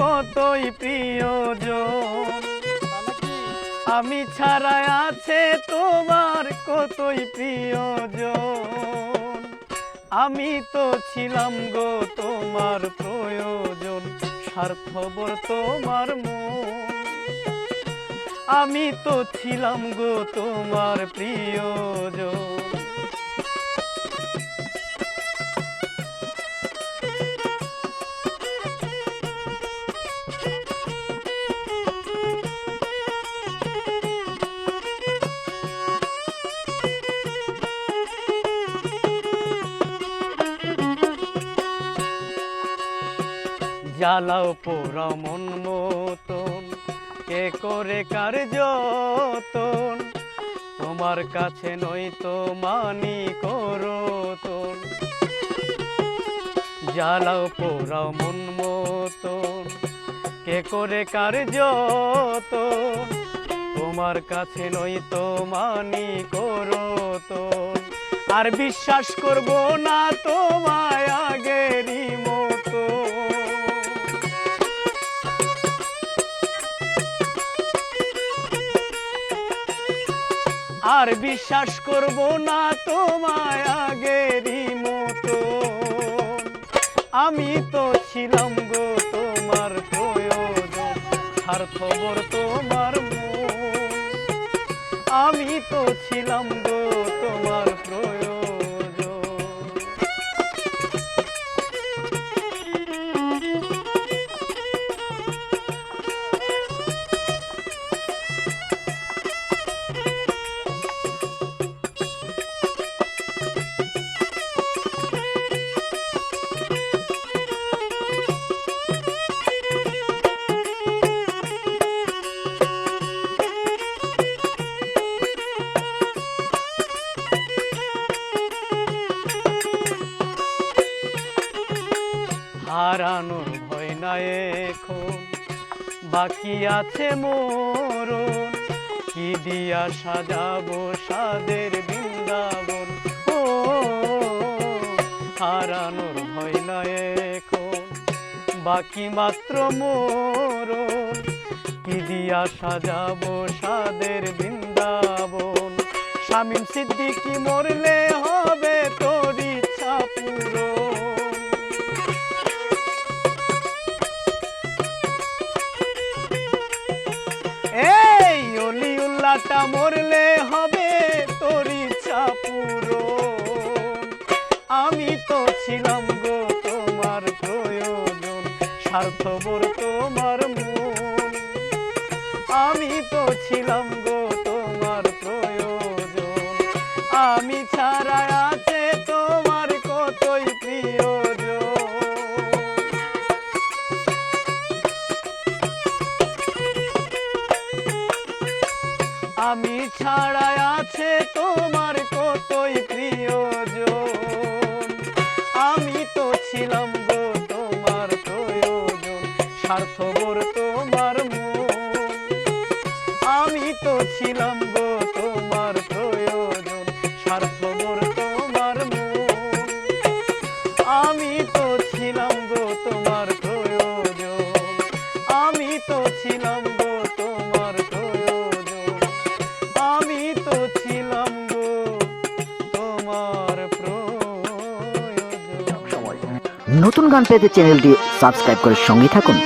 কতই প্রিয়জন, আমি ছাড়া আছে তোমার কতই প্রিয়জন। আমি তো ছিলাম গো তোমার প্রয়োজন, স্বার্থপর তোমার মন। আমি তো ছিলাম গো তোমার প্রিয়জন। জ্বালাও পোড়া মন মতন, কে করে কার যতন, তোমার কাছে নয়তো মানি করতন। জ্বালাও পোড়া মন মতন, কে করে কার যতন, তোমার কাছে নয়তো মানি করতন। আর বিশ্বাস করব না তোমায় আগেরই মতো, আর বিশ্বাস করব না তোমায় আগেরই মতো। আমি তো ছিলাম গো তোমার প্রয়োজন, স্বার্থপর তোমার মন। আমি তো ছিলাম গো তোমার প্রয়োজন। হারানোর ভয় নাই এখন, বাকি আছে মরণ। কি দিয়া সাজাবো সাদের বৃন্দাবন। ও হারানোর ভয় নাই এখন, বাকি মাত্র মরণ। কি দিয়া সাজাবো সাদের বৃন্দাবন। শামীম সিদ্দিকী মরলে হবে তোর ইচ্ছা পূরণ। এই অলিউল্লাহটা মরলে হবে তোর ইচ্ছা পূরণ। আমি তো ছিলাম গো তোমার প্রয়োজন, স্বার্থপর তোমার মন। আমি তো ছিলাম গো তোমার প্রয়োজন, আমি ছাড়া আছে তোমার কতই প্রিয়জন। আমি ছাড়া আছে তোমার কতই প্রিয়জন। আমি তো ছিলাম গো তোমার প্রয়োজন, স্বার্থপর তোমার মন। আমি তো ছিলাম গো তোমার প্রয়োজন, স্বার্থপর তোমার মন। আমি তো ছিলাম গো তোমার প্রয়োজন, আমি তো ছিলাম গো তোমার প্রয়োজন। আমি তো ছিলাম গো তোমার প্রয়োজন। নতুন গান পেতে চ্যানেলটি সাবস্ক্রাইব করে সঙ্গে থাকুন।